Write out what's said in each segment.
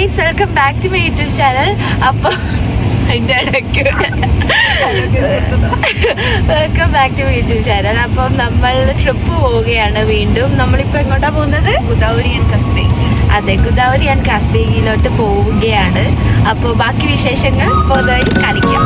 Guys, welcome back to my YouTube channel. അപ്പോൾ അതിൻ്റെ ഇടയ്ക്ക് welcome back to my YouTube channel. അപ്പം നമ്മൾ ട്രിപ്പ് പോവുകയാണ് വീണ്ടും. നമ്മളിപ്പോൾ എങ്ങോട്ടാണ് പോകുന്നത്? Gudauri and Kazbegi. അതെ, ഗോദാവരി ആൻഡ് കസ്ബേഗിലോട്ട് പോവുകയാണ്. അപ്പോൾ ബാക്കി വിശേഷങ്ങൾ പോകുന്നതായി കാണിക്കാം.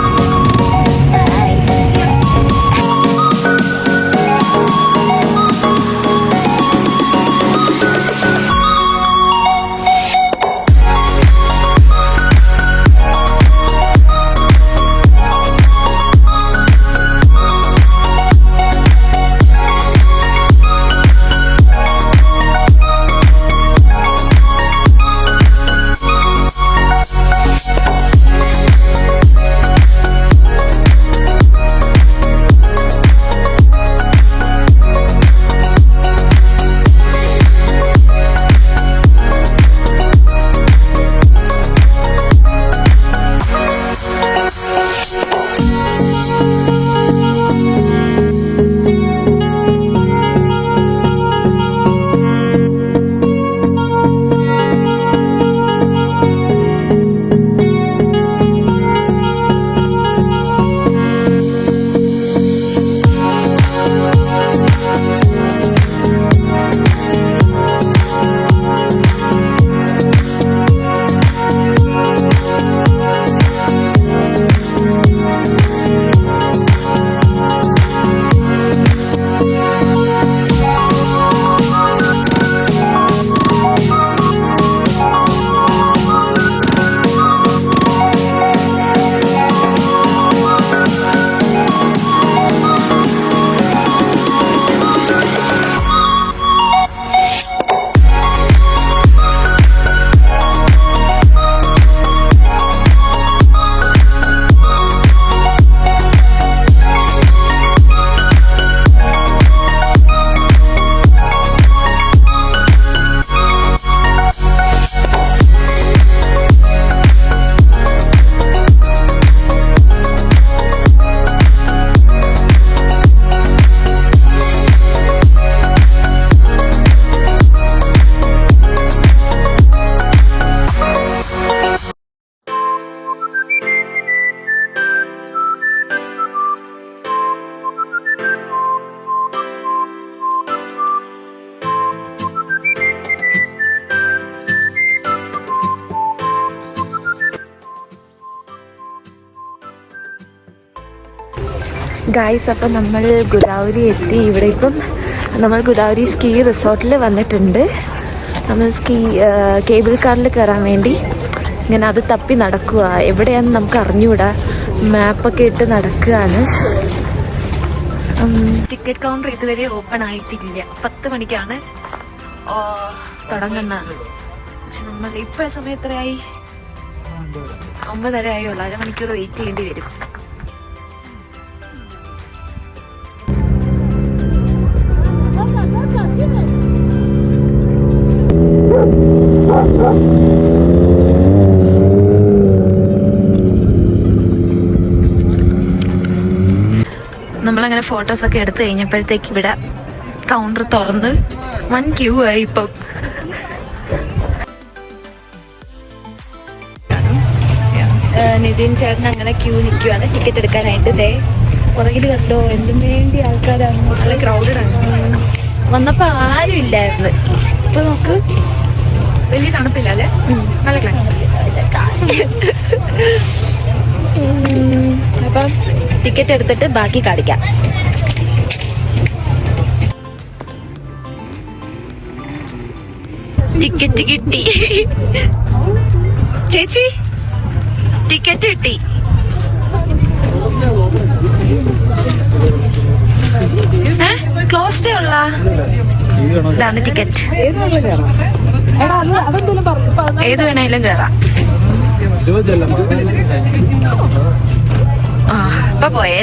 ഗായ്സ്, അപ്പം നമ്മൾ ഗോദാവരി എത്തി. ഇവിടെ ഇപ്പം നമ്മൾ ഗോദാവരി സ്കീ റിസോർട്ടിൽ വന്നിട്ടുണ്ട്. നമ്മൾ കേബിൾ കാറിൽ കയറാൻ വേണ്ടി ഇങ്ങനെ അത് തപ്പി നടക്കുക. എവിടെയാണെന്ന് നമുക്ക് അറിഞ്ഞുകൂടാ. മാപ്പൊക്കെ ഇട്ട് നടക്കുകയാണ്. ടിക്കറ്റ് കൗണ്ടർ ഇതുവരെ ഓപ്പൺ ആയിട്ടില്ല. 10 മണിക്കാണ് തുടങ്ങുന്നത്. പക്ഷെ നമ്മൾ ഇപ്പോൾ സമയം എത്രയായി? 9:30 ആയുള്ളൂ. അരമണിക്കൂർ വെയിറ്റ് ചെയ്യേണ്ടി വരും. നമ്മളങ്ങനെ ഫോട്ടോസൊക്കെ എടുത്തു കഴിഞ്ഞപ്പോഴത്തേക്ക് ഇവിടെ കൗണ്ടർ തുറന്ന് 1 ക്യൂ ആയി. ഇപ്പം നിതിൻ ചേട്ടൻ അങ്ങനെ ക്യൂ നിൽക്കുവാണ് ടിക്കറ്റ് എടുക്കാനായിട്ട്. ദേ പുറകിൽ കണ്ടോ എന്തിനു വേണ്ടി ആൾക്കാരാണ്. നല്ല ക്രൗഡഡ് ആണ്. വന്നപ്പോൾ ആരും ഇല്ലായിരുന്നു. ഇപ്പൊ നോക്ക്, വലിയ തണുപ്പില്ല അല്ലേ? നല്ല അപ്പം ടിക്കറ്റ് എടുത്തിട്ട് ബാക്കി കാണിക്കാം. ടിക്കറ്റ് കിട്ടി ചേച്ചി, ടിക്കറ്റ് കിട്ടി. ക്ലോസ്ഡേ ഉള്ള ഇതാണ് ടിക്കറ്റ്. ഏത് വേണേലും കയറാം. ഇപ്പൊ പോയേ.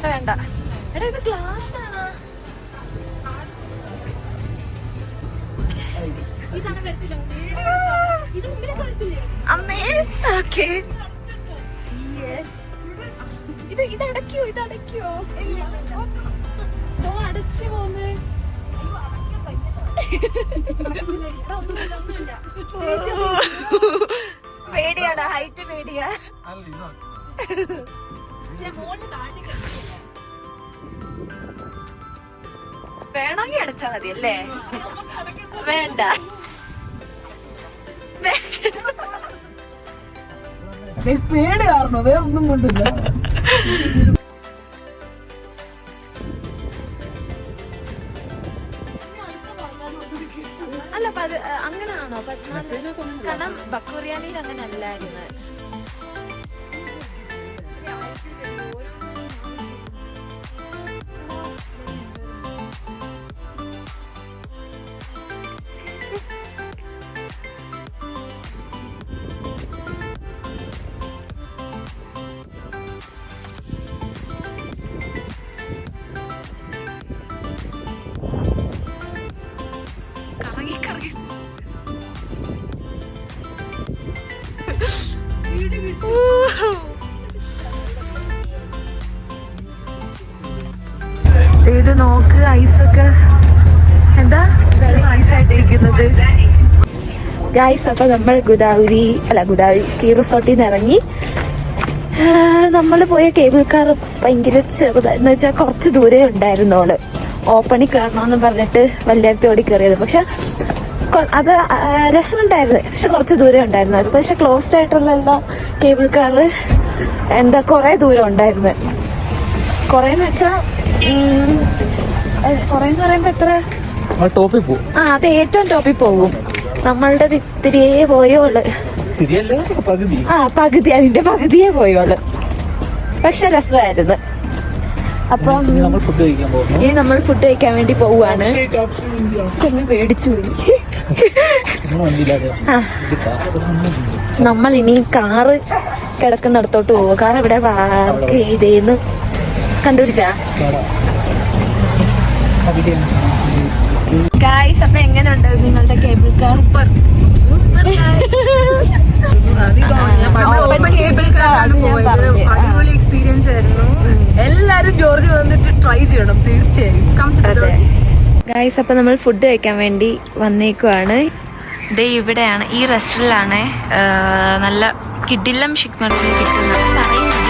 വേണ്ട. എടാ, ഇത് ഗ്ലാസ് ആണ്. അമ്മേ ഓക്കെ ഇതടയ്ക്കോ അടച്ചു പോന്ന് പേടിയാണ് ഹൈറ്റ് പേടിയാ വേണമെങ്കിൽ അടച്ചാ മതി അല്ലേ വേണ്ട പേടി കാരണോ വേറെ ഒന്നും കൊണ്ടില്ല അല്ല അങ്ങനെയാണോ 14 കാരണം ബക്കൂറിയാനിയിൽ അങ്ങനെ അല്ലായിരുന്നു ഇത് നോക്ക് ഐസൊക്കെ എന്താ ഐസായിട്ടിരിക്കുന്നത് ഗൈസ്. അപ്പൊ നമ്മൾ ഗുദാവരി സ്കീ റിസോർട്ടിൽ നിന്ന് ഇറങ്ങി. നമ്മൾ പോയ കേബിൾ കാർ ഭയങ്കര ചെറുതാന്ന് വെച്ചാൽ കുറച്ച് ദൂരെ ഉണ്ടായിരുന്നോള്. ഓപ്പണിൽ കയറണമെന്ന് പറഞ്ഞിട്ട് വല്യടത്ത് ഓടി കയറിയത്. പക്ഷെ അത് രസമുണ്ടായിരുന്നു. പക്ഷെ കുറച്ച് ദൂരം ഉണ്ടായിരുന്നു. പക്ഷെ ക്ലോസ്ഡ് ആയിട്ടുള്ള എല്ലാ കേബിൾ കാർ എന്താ കുറെ ദൂരം ഉണ്ടായിരുന്നു. കൊറേന്ന് വെച്ചാ കൊറേന്ന് പറയുമ്പോ എത്ര ടോപ്പിൽ പോകും. അത് ഏറ്റവും ടോപ്പിൽ പോകും. നമ്മളുടെ ഇത്തിരിയേ പോയോള്. പകുതി അതിന്റെ പകുതിയേ പോയോള്. പക്ഷെ രസമായിരുന്നു. അപ്പം ഇനി നമ്മൾ ഫുഡ് കഴിക്കാൻ വേണ്ടി പോവാണ്. ഒന്ന് പേടിച്ചു പോയി. നമ്മൾ ഇനി കാറ് കിടക്കുന്നിടത്തോട്ട് പോവുക. കാർ ഇവിടെ പാർക്ക് ചെയ്തേന്ന് കണ്ടുപിടിച്ചാ ഗായ്സ്. അപ്പൊ എങ്ങനെയുണ്ട് നിങ്ങളുടെ കേബിൾ കാർ? അടിപൊളി എക്സ്പീരിയൻസ് ആയിരുന്നു. എല്ലാരും ജോർജ് വന്നിട്ട് ട്രൈ ചെയ്യണം തീർച്ചയായും. ഗായ്സ് അപ്പൊ നമ്മൾ ഫുഡ് കഴിക്കാൻ വേണ്ടി വന്നേക്കുവാണ്. ദേ ഇവിടെയാണ്, ഈ റെസ്റ്റോറൻറ്റിലാണ് നല്ല കിടിലം ഷിക്മർജി കിട്ടുന്നത് പറയുന്നത്.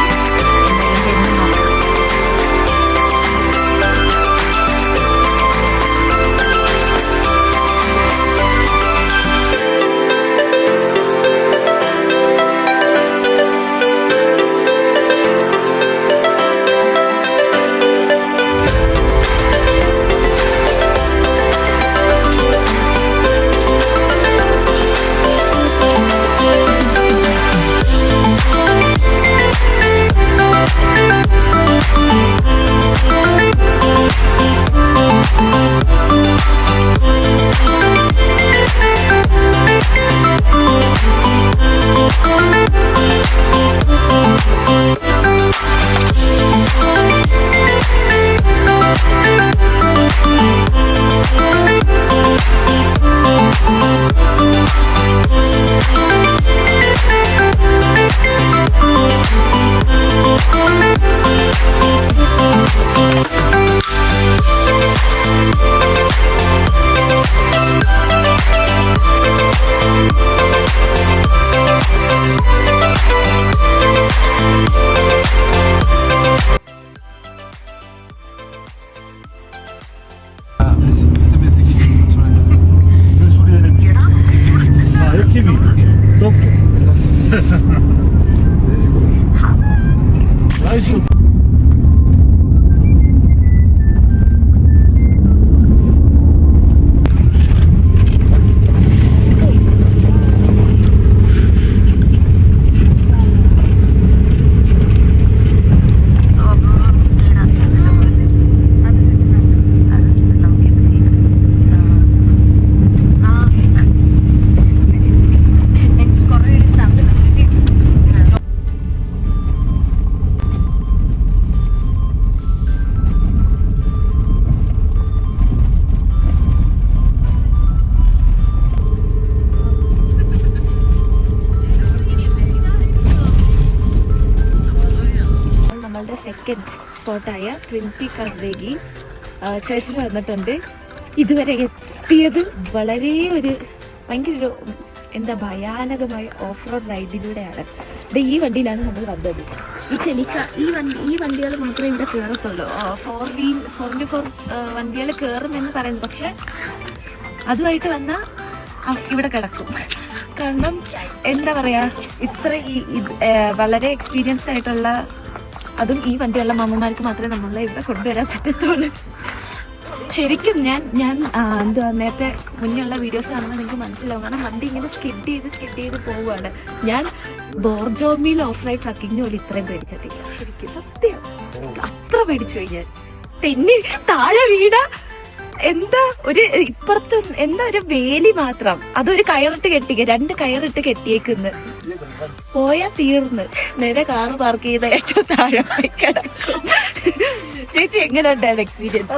സെക്കൻഡ് സ്പോട്ടായ ട്രിനിറ്റി കാസ്വേഗി ചേർച്ചിൽ വന്നിട്ടുണ്ട്. ഇതുവരെ എത്തിയത് വളരെ ഭയങ്കര എന്താ ഭയാനകമായ ഓഫ് റോഡ് റൈഡിലൂടെയാണ്. ഈ വണ്ടിയിലാണ് നമ്മൾ വന്നത്. ഈ വണ്ടികൾ മാത്രമേ ഇവിടെ കയറത്തുള്ളൂ. 4x4 വണ്ടികൾ കയറുമെന്ന് പറയുന്നു. പക്ഷെ അതുമായിട്ട് വന്നാൽ ഇവിടെ കിടക്കും. കാരണം എന്താ പറയാ, ഇത്ര വളരെ എക്സ്പീരിയൻസ് ആയിട്ടുള്ള അതും ഈ വണ്ടിയുള്ള മാമ്മമാർക്ക് മാത്രമേ നമ്മളെ ഇവിടെ കൊണ്ടുവരാൻ പറ്റത്തുള്ളൂ. ശരിക്കും ഞാൻ എന്തുവാ നേരത്തെ മുന്നേയുള്ള വീഡിയോസ് കാണുമ്പോൾ നിങ്ങൾക്ക് മനസ്സിലാവും. കാരണം വണ്ടി ഇങ്ങനെ സ്കിഡ് ചെയ്ത് പോവുകയാണ്. ഞാൻ ബോർജോമിയിൽ ഓഫ് റൈഡ് ട്രക്കിങ്ങിന് പോലും ഇത്രയും പേടിച്ചിട്ടില്ല. ശരിക്കും സത്യം അത്ര പേടിച്ചു പോയി ഞാൻ. തെന്നി താഴെ വീണ ഇപ്പുറത്ത് ഒരു വേലി മാത്രം, അതൊരു കയറിട്ട് 2 കയറിട്ട് കെട്ടിയേക്കുന്ന് പോയാ തീർന്ന്. നേരെ കാറ് പാർക്ക് ചെയ്ത ഏറ്റവും താഴെ കിടക്കും. ചേച്ചി എങ്ങനെ ഉണ്ടായിരുന്നു എക്സ്പീരിയൻസ്?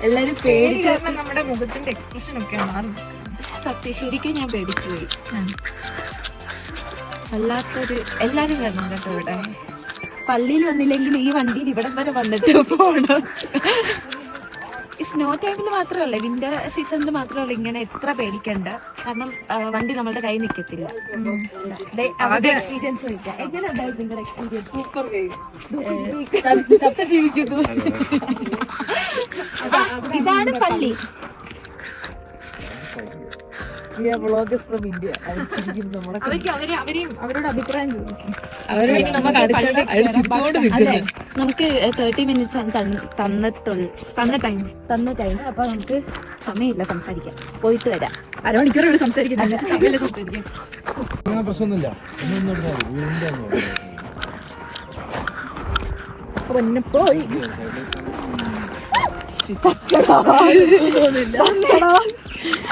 എല്ലാരും പേടിച്ച നമ്മുടെ മുഖത്തിന്റെ എക്സ്പ്രഷൻ ഒക്കെ മാറും. സത്യം ശരിക്കും ഞാൻ പേടിച്ചു പോയി. എല്ലാരും വരണം കേട്ടോ ഇവിടെ. പള്ളിയിൽ വന്നില്ലെങ്കിൽ ഈ വണ്ടിയിൽ ഇവിടം വരെ വന്നിട്ട് പോകണം. ഈ സ്നോ ടൈമിൽ മാത്രമല്ല, വിന്റർ സീസണിൽ മാത്രമല്ല ഇങ്ങനെ എത്ര പേടിക്കണ്ട. കാരണം വണ്ടി നമ്മളുടെ കയ്യിൽ നിൽക്കത്തില്ല. എക്സ്പീരിയൻസ് എങ്ങനെ ഉണ്ടായിരുന്നു നിങ്ങളുടെ എക്സ്പീരിയൻസ്? സൂപ്പർ ജീവിക്കുന്നു. ഇതാണ് പള്ളി. അവരോട് അഭിപ്രായം നമുക്ക് 30 മിനിറ്റ്സ് ആണ് തന്ന ടൈം. അപ്പൊ നമുക്ക് സമയമില്ല സംസാരിക്കാം. പോയിട്ട് വരാം. അരമണിക്കൂറോട് സംസാരിക്കുന്നത് പ്രശ്നമൊന്നുമില്ല. പോയി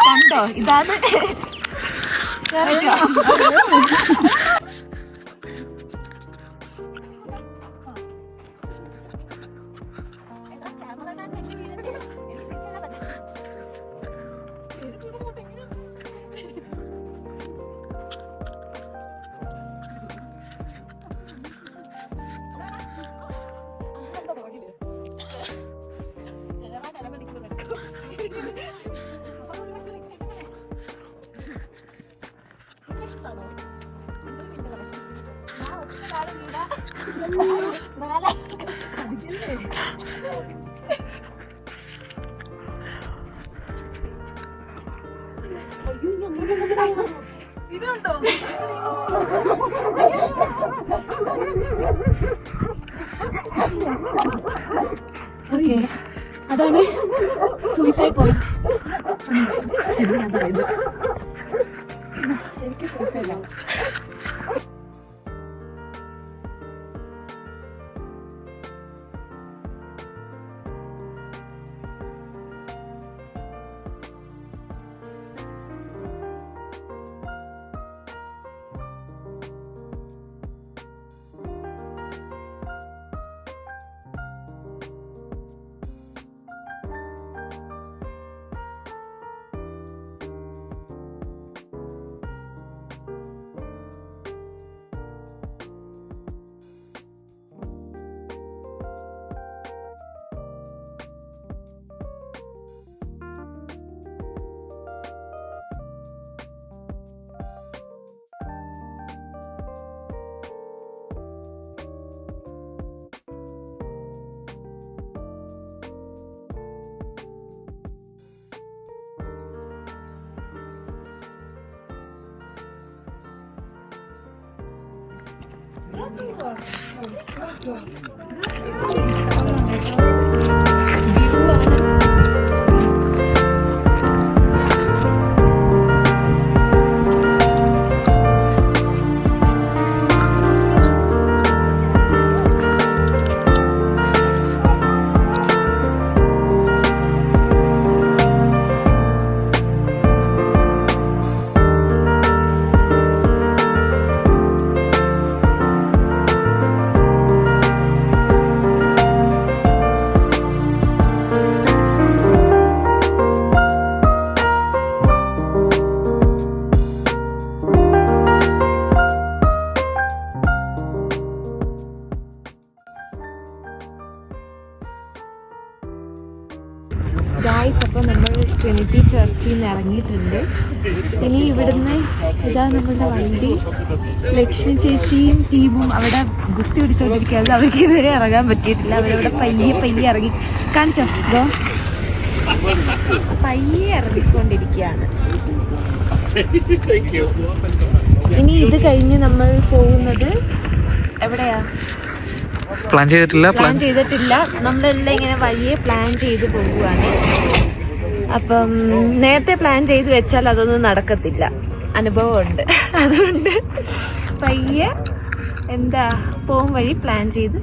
കണ്ടോ, ഇതാണ് ഇതുണ്ടോ? അതാണ് സൂയിസൈഡ് പോയിന്റ്. എനിക്ക് സൂയിസൈഡാണ്. സിറ്റി ചർച്ചിൽ നിന്ന് ഇറങ്ങിയിട്ടുണ്ട്. ഇനി ഇവിടുന്ന് ഇതാ നമ്മളുടെ വണ്ടി. ലക്ഷ്മി ചേച്ചിയും ടീമും അവിടെ ഗുസ്തി പിടിച്ചോണ്ടിരിക്കുകയാണ്. അവർക്ക് ഇതുവരെ ഇറങ്ങാൻ പറ്റിയിട്ടില്ല. അവരവിടെ പയ്യെ ഇറങ്ങി കാണിച്ചോ. ഇതോ പയ്യെ ഇറങ്ങിക്കൊണ്ടിരിക്കുകയാണ്. ഇനി ഇത് കഴിഞ്ഞ് നമ്മൾ പോകുന്നത് എവിടെയാ? പ്ലാൻ ചെയ്തിട്ടില്ല. നമ്മളെല്ലാം ഇങ്ങനെ വഴിയെ പ്ലാൻ ചെയ്ത് പോവുകയാണ്. അപ്പം നേരത്തെ പ്ലാൻ ചെയ്ത് വെച്ചാൽ അതൊന്നും നടക്കത്തില്ല, അനുഭവമുണ്ട്. അതുകൊണ്ട് പയ്യെ പോകും വഴി പ്ലാൻ ചെയ്ത്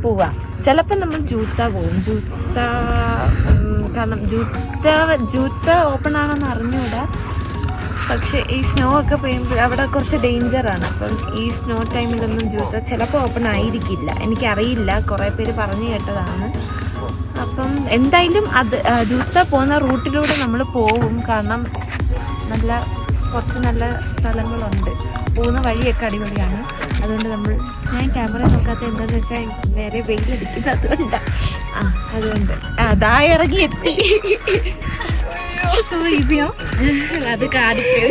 പോവാം. ചിലപ്പോൾ നമ്മൾ ജൂത്ത പോവും. കാരണം ജൂത്ത ഓപ്പൺ ആണെന്ന് അറിഞ്ഞൂടാ. പക്ഷെ ഈ സ്നോ ഒക്കെ പെയ്യുമ്പോൾ അവിടെ കുറച്ച് ഡേഞ്ചറാണ്. അപ്പം ഈ സ്നോ ടൈമിലൊന്നും ജൂത്ത ചിലപ്പോൾ ഓപ്പൺ ആയിരിക്കില്ല, എനിക്കറിയില്ല. കുറേ പേര് പറഞ്ഞു കേട്ടതാണ്. അപ്പം എന്തായാലും അത് ജൂത്ത പോകുന്ന റൂട്ടിലൂടെ നമ്മൾ പോവും. കാരണം കുറച്ച് നല്ല സ്ഥലങ്ങളുണ്ട്, പോകുന്ന വഴിയൊക്കെ അടിപൊളിയാണ്. അതുകൊണ്ട് ഞാൻ ക്യാമറ നോക്കാത്ത എന്താണെന്ന് വെച്ചാൽ നേരെ വെയിലടിക്കുന്നത്. അതുകൊണ്ട് അതാ ഇറങ്ങി എത്തി. ഈസിയോ അത് കാണിച്ചു.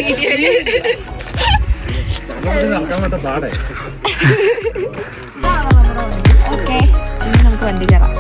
ഓക്കെ, ഇനി നമുക്ക് വണ്ടി കയറാം.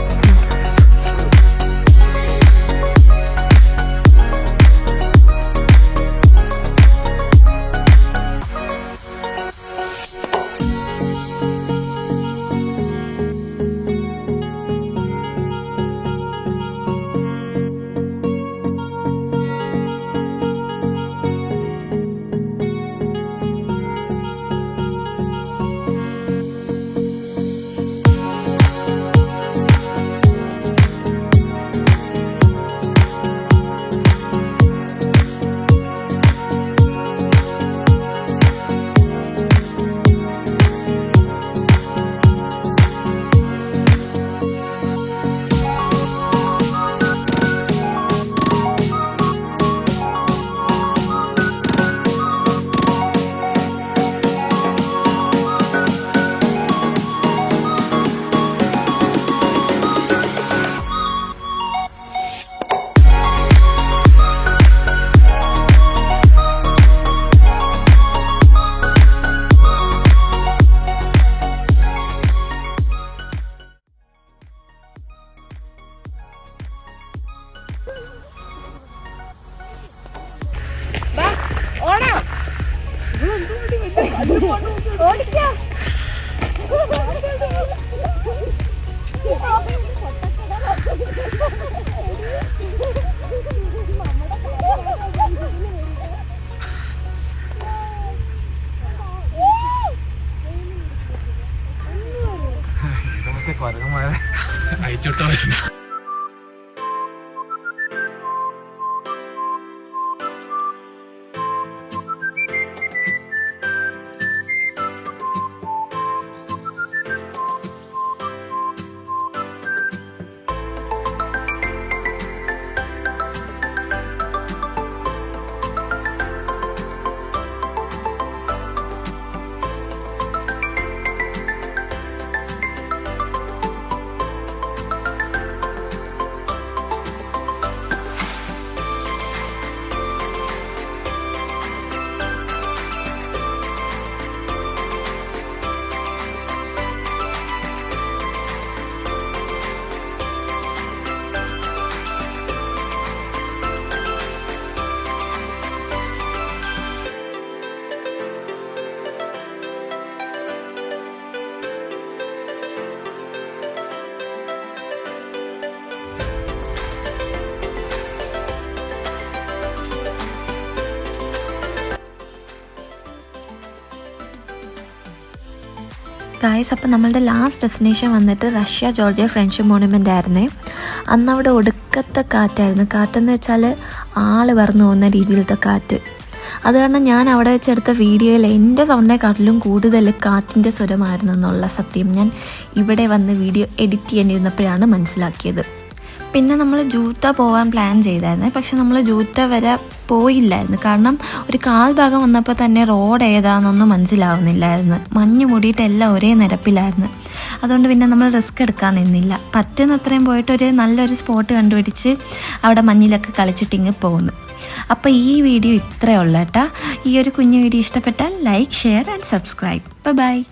അയച്ചോട്ടോ. ഗായ്സ്, അപ്പം നമ്മളുടെ ലാസ്റ്റ് ഡെസ്റ്റിനേഷൻ വന്നിട്ട് റഷ്യ ജോർജിയ ഫ്രണ്ട്ഷിപ്പ് മോണുമെൻ്റ് ആയിരുന്നേ. അന്ന് അവിടെ ഒടുക്കത്തെ കാറ്റായിരുന്നു. കാറ്റെന്ന് വെച്ചാൽ ആൾ പറന്നു പോകുന്ന രീതിയിലത്തെ കാറ്റ്. അത് കാരണം ഞാൻ അവിടെ വെച്ചെടുത്ത വീഡിയോയിൽ എൻ്റെ സൗണ്ടിനെക്കാട്ടിലും കൂടുതൽ കാറ്റിൻ്റെ സ്വരമായിരുന്നു എന്നുള്ള സത്യം ഞാൻ ഇവിടെ വന്ന് വീഡിയോ എഡിറ്റ് ചെയ്യാനിരുന്നപ്പോഴാണ് മനസ്സിലാക്കിയത്. പിന്നെ നമ്മൾ ജൂത്ത പോകാൻ പ്ലാൻ ചെയ്തായിരുന്നു. പക്ഷെ നമ്മൾ ജൂത്ത വരെ പോയില്ലായിരുന്നു. കാരണം ഒരു കാൽഭാഗം വന്നപ്പോൾ തന്നെ റോഡ് ഏതാണെന്നൊന്നും മനസ്സിലാവുന്നില്ലായിരുന്നു. മഞ്ഞ് മൂടിയിട്ട് എല്ലാം ഒരേ നിരപ്പിലായിരുന്നു. അതുകൊണ്ട് പിന്നെ നമ്മൾ റിസ്ക് എടുക്കാൻ നിന്നില്ല. പറ്റുന്നത്രയും പോയിട്ട് ഒരു നല്ലൊരു സ്പോട്ട് കണ്ടുപിടിച്ച് അവിടെ മഞ്ഞിലൊക്കെ കളിച്ചിട്ട് ഇങ്ങ് പോകുന്നു. അപ്പോൾ ഈ വീഡിയോ ഇത്രയേ ഉള്ളൂ കേട്ടോ. ഈ ഒരു കുഞ്ഞു വീഡിയോ ഇഷ്ടപ്പെട്ടാൽ like, share and subscribe. By.